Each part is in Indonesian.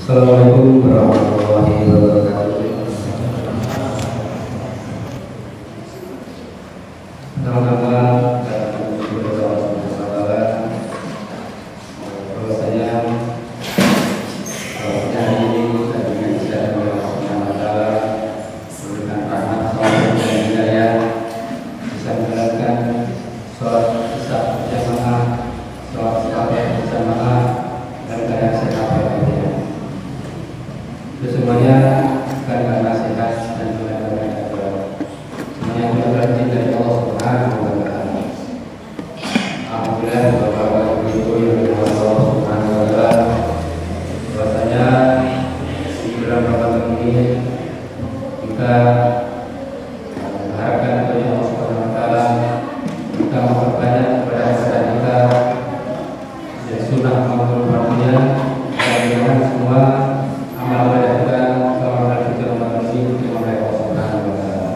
Assalamualaikum warahmatullahi wabarakatuh. Pertama-tama kami berdoa kepada bahwasanya hari ini kita diingatkan oleh Allah Subhanahu wa taala memberikan rahmat, taufik dan hidayah bisa menjalankan sholat isya berjamaah, sholat tarawih berjamaah dan keadaan sehat walafiat. Itu semuanya karena nasihat dan kebenaran semuanya itu adalah izin dari Allah Subhanahu wa taala. Alhamdulillah Bapak Ibu yang dirahmati Allah Subhanahu wa taala, bahwasanya di bulan Ramadan ini kita mengharapkan dari Allah Subhanahu wa taala kita memperbanyak ibadah kita dan sunnah maupun fardhiyah dan semua amal ibadah kita selama bulan Ramadan ini dirimai oleh Allah Subhanahu wa taala.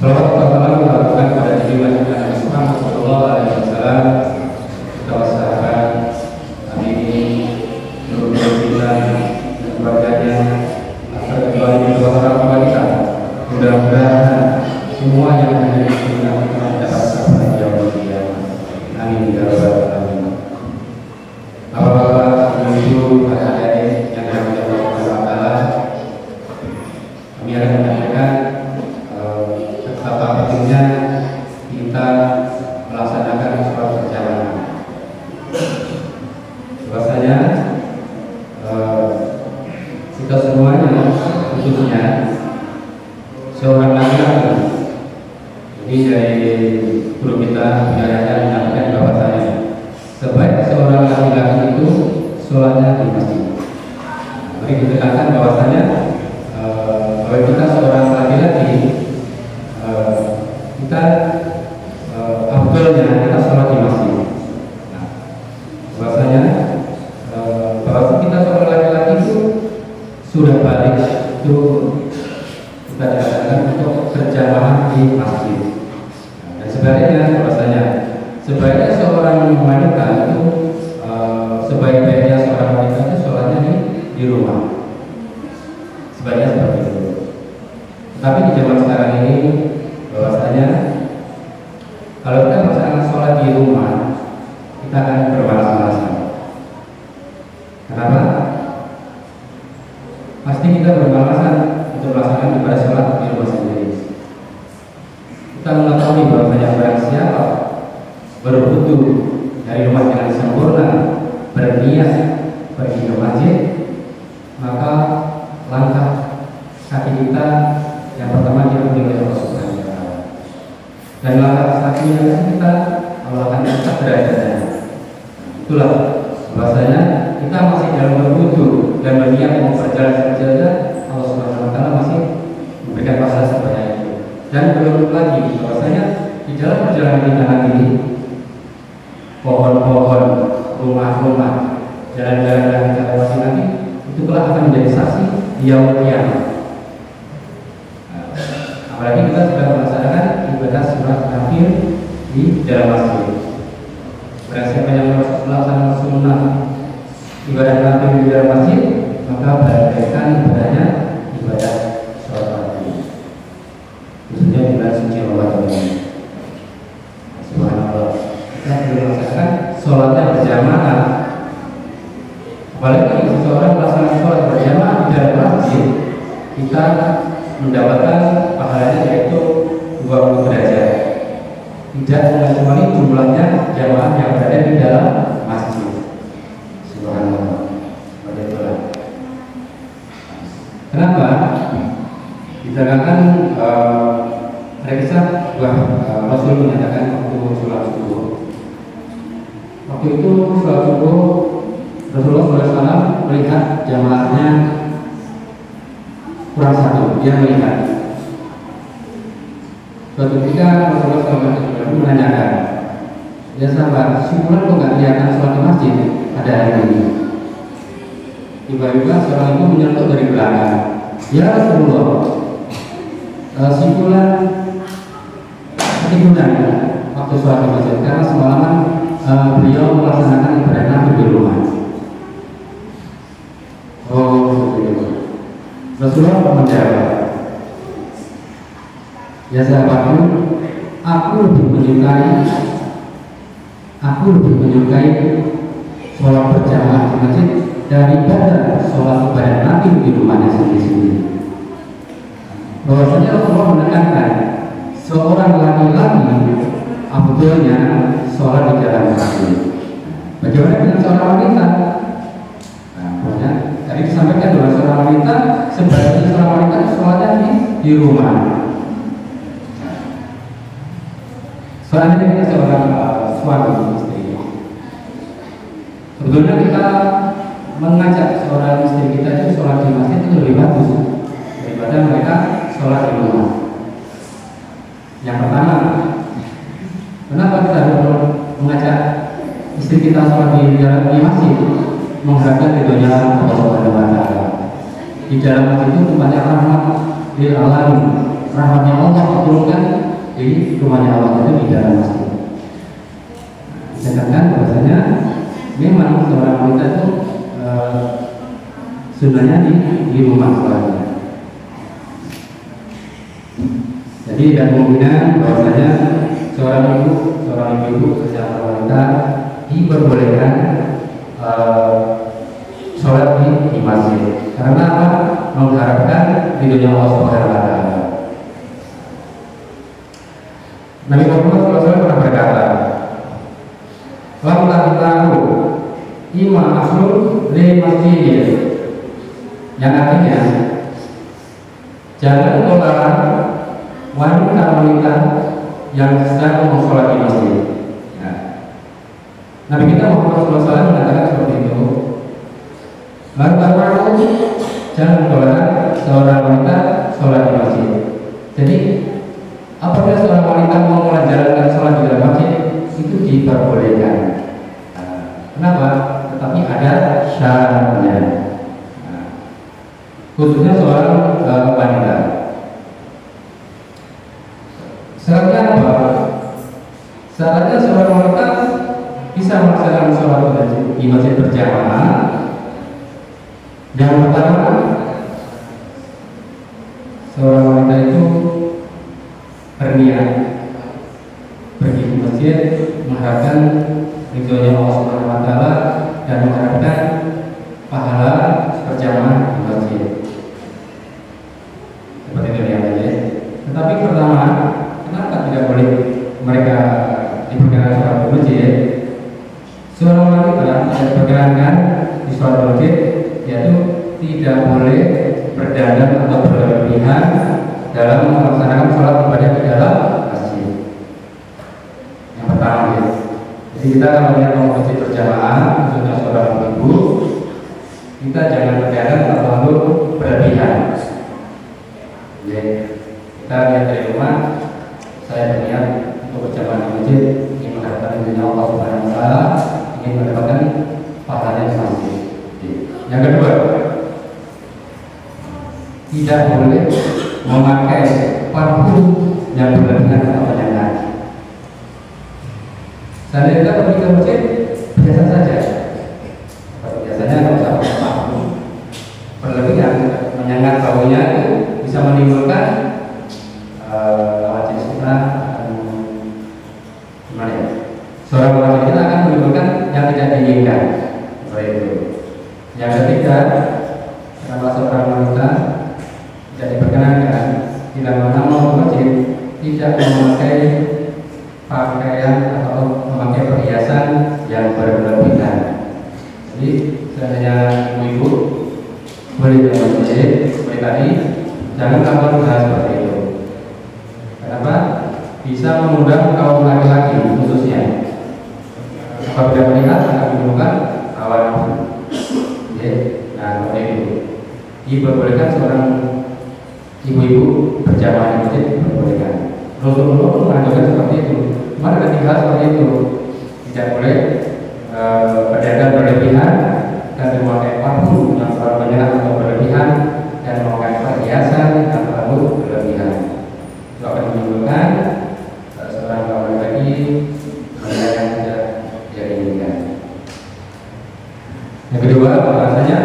Salawat pertama kita lakukan kepada junjungan Nabi Muhammad sallallahu alaihi wasallam, kita sahabat Nabi ini, nurul kita dan keluarganya, asal keluarga orang tua kita. Mudah-mudahan semua yang ada di dunia mendapat kebahagiaan dunia. Amin ya rabbal alamin. Bapak-bapak, ibu, adik-adik yang dirahmati Allah Subhanahu wa taala, kami akan menyampaikan betapa pentingnya kita melaksanakan sholat berjamaah. Bahwasanya kita semuanya, khususnya seorang laki-laki, ini dari guru kita biayanya menyampaikan bahwasanya sebaik seorang laki-laki itu sholatnya di masjid. Mari ditekankan bahwasanya kalau kita seorang laki-laki, kita afdalnya kita sholat di masjid. Nah, bahwasanya bahwa kita seorang laki-laki itu sudah balik itu kita dikatakan untuk berjamaah di masjid. Dan sebaliknya bahwasanya sebaiknya seorang wanita itu sebaik-baiknya seorang wanita itu sholatnya di rumah. Sebaiknya seperti itu. Tapi di zaman sekarang ini bahwasanya kalau kita melaksanakan sholat di rumah, kita akan bermalas-malasan. Kenapa? Pasti kita bermalasan untuk melaksanakan ibadah sholat di rumah sendiri. Kita mengetahui bahwasanya barang siapa berwudu dari rumah dengan sempurna, berniat pergi ke masjid, maka langkah kaki kita yang pertama diambil oleh Allah Subhanahu wa taala. Dan langkah kaki yang kita Allah akan angkat derajatnya. Itulah bahwasanya kita masih dalam berwudu dan berniat mau berjalan saja, Allah Subhanahu wa taala masih memberikan pahala sebanyak itu. Dan belum lagi bahwasanya di dalam perjalanan kita nanti pohon-pohon, rumah-rumah, jalan-jalan yang kita lewati nanti itu kelak akan menjadi saksi di yaumul qiyamah. Apalagi kita sudah melaksanakan ibadah sholat nafil di dalam masjid. Barang siapa yang melaksanakan sunnah ibadah nafil di dalam masjid, maka bagaikan ibadahnya ibadah sholat nafil. Khususnya di bulan suci Ramadan ini. Subhanallah. Kita belum melaksanakan sholatnya berjamaah. Apalagi kalau seseorang melaksanakan sholat berjamaah di dalam masjid, kita mendapatkan pahalanya yaitu 20 derajat. Tidak kecuali jumlahnya jamaah yang berada di dalam masjid. Subhanallah. Bagaimana? Kenapa? Dikarenakan ada kisah Rasul menyatakan waktu sholat subuh. Waktu itu sholat subuh Rasulullah SAW melihat jamaahnya kurang satu, dia melihat. Suatu ketika Rasulullah SAW menanyakan, ya sahabat, si fulan kok nggak kelihatan sholat di masjid ada hari ini? Tiba-tiba seorang itu menyentuh dari belakang, ya Rasulullah, si fulan ketiduran waktu sholat di masjid karena semalaman beliau melaksanakan ibadah nafil di rumah. Rasulullah menjawab, ya sahabatku, aku lebih menyukai sholat berjamaah di masjid daripada sholat ibadah Nabi di rumahnya sendiri-sendiri. Bahwasanya Allah menekankan seorang laki-laki abdulnya sholat di dalam masjid. Bagaimana dengan seorang wanita? Nah, tadi disampaikan bahwa seorang wanita sebaiknya seorang wanita sholatnya di rumah. Selanjutnya kita seorang suami istri. Sebetulnya kita mengajak seorang istri kita itu sholat di masjid itu lebih bagus daripada mereka sholat di rumah. Yang pertama, kenapa kita harus mengajak istri kita sholat di masjid? Mengharapkan ridhonya Allah Subhanahu wa Ta'ala. Di dalam masjid itu tempatnya rahmat lil alamin, rahmatnya Allah diturunkan di rumahnya Allah itu di dalam masjid. Sedangkan bahwasanya memang seorang wanita itu sunnahnya di rumah sholatnya. Jadi tidak kemungkinan bahwasanya seorang ibu seorang wanita diperbolehkan sholat di masjid. Karena apa? Mengharapkan ridhonya Allah Subhanahu wa Ta'ala. Nabi Muhammad SAW pernah berkata, "Lam tahu ima aslul li masjid," yang artinya jangan melarang wanita-wanita yang sedang sholat di masjid. Nah, Nabi kita Muhammad SAW mengatakan seperti itu. Lam tahu jangan melarang seorang wanita sholat di masjid. Jadi apabila seorang wanita mau menjalankan sholat di dalam masjid itu diperbolehkan. Kenapa? Tetapi ada syaratnya. Khususnya seorang wanita. Syaratnya apa? Syaratnya seorang wanita bisa melaksanakan sholat di masjid berjamaah. Yang pertama, seorang wanita itu berniat pergi ke masjid mengharapkan ridhonya Allah Subhanahu wa Ta'ala dan mengharapkan pahala berjamaah di masjid. Seperti itu ya. Tetapi pertama, kenapa tidak boleh mereka diperkenankan sholat di masjid? Seorang wanita tidak diperkenankan di sholat masjid, yaitu tidak boleh berdandan atau berlebihan dalam melaksanakan sholat ibadah di dalam masjid. Yang pertama ya. Jadi kita kalau lihat mau masjid berjamaah, khususnya seorang ibu, kita jangan berdandan atau terlalu berlebihan. Ya. Kita lihat dari rumah, saya berniat untuk berjamaah di masjid, ingin mendapatkan ridhonya Allah Subhanahu wa Ta'ala, ingin mendapatkan pahala di masjid. Yang kedua, tidak boleh memakai parfum yang berlebihan atau menyengat. Seandainya kita pergi ke masjid biasa saja. Biasanya kalau usah pakai parfum berlebihan, menyengat baunya itu bisa menimbulkan wajib kita gimana ya? Seorang wajib kita akan menimbulkan yang tidak diinginkan. Seperti itu. Yang ketiga, kalau seorang wanita tidak diperkenankan bila mana mau ke masjid tidak memakai pakaian atau memakai perhiasan yang berlebihan. Jadi seandainya ibu boleh ke masjid seperti tadi, jangan lakukan hal seperti itu. Kenapa? Bisa mengundang kaum laki-laki khususnya. Apabila melihat akan menimbulkan awan. Nah, seperti itu. Diperbolehkan seorang ibu-ibu berjamaah di masjid diperbolehkan. Rasulullah mengajarkan seperti itu. Cuma ada tiga seperti itu. Tidak boleh berdandan berlebihan dan memakai parfum yang terlalu banyak atau berlebihan dan memakai perhiasan yang terlalu berlebihan. Itu akan menimbulkan seorang kaum laki yang tidak diinginkan. Yang kedua, bahasanya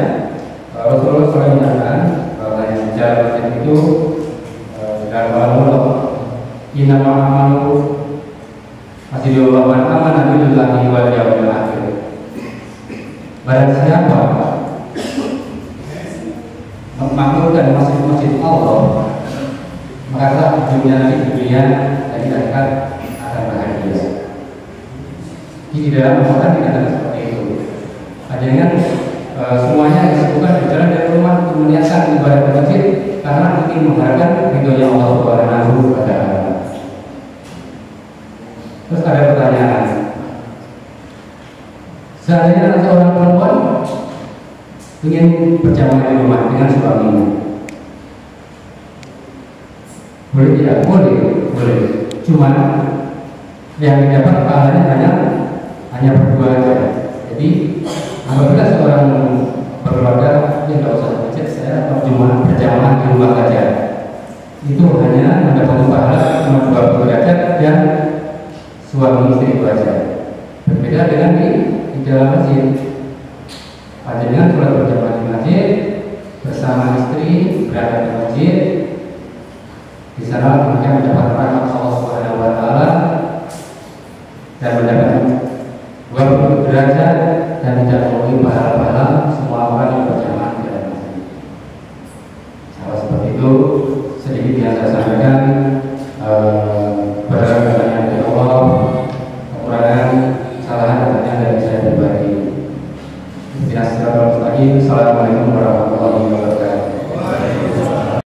Rasulullah SAW mengatakan bahwa yang amana billahi wal yawmil akhir. Barang siapa memakmurkan masjid-masjid Allah, maka dunia dari akhirat akan bahagia. Di dalam Al-Quran dikatakan seperti itu. Jangan semuanya disebutkan berjalan dari rumah untuk meniatkan ibadah ke masjid karena ingin mengharapkan ridhonya Allah Subhanahu wa Ta'ala. Terus ada pertanyaan, seandainya seorang perempuan ingin berjamaah di rumah dengan suaminya, boleh tidak? Boleh, boleh. Cuman yang didapat pahalanya hanya berdua saja. Jadi apabila seorang berkeluarga, ya nggak usah masjid, saya berjamaah di rumah saja, itu hanya mendapat pahala cuma 20 derajat dan suami istri itu saja. Berbeda dengan di dalam masjid. Panjenengan sholat berjamaah di masjid bersama istri berada di masjid, di sana mereka mendapat rahmat Allah Subhanahu wa Ta'ala dan mendapatkan 20 derajat dan tidak memenuhi pahala-pahala semua orang yang berjamaah di dalam masjid. Sama seperti itu sedikit yang saya sampaikan.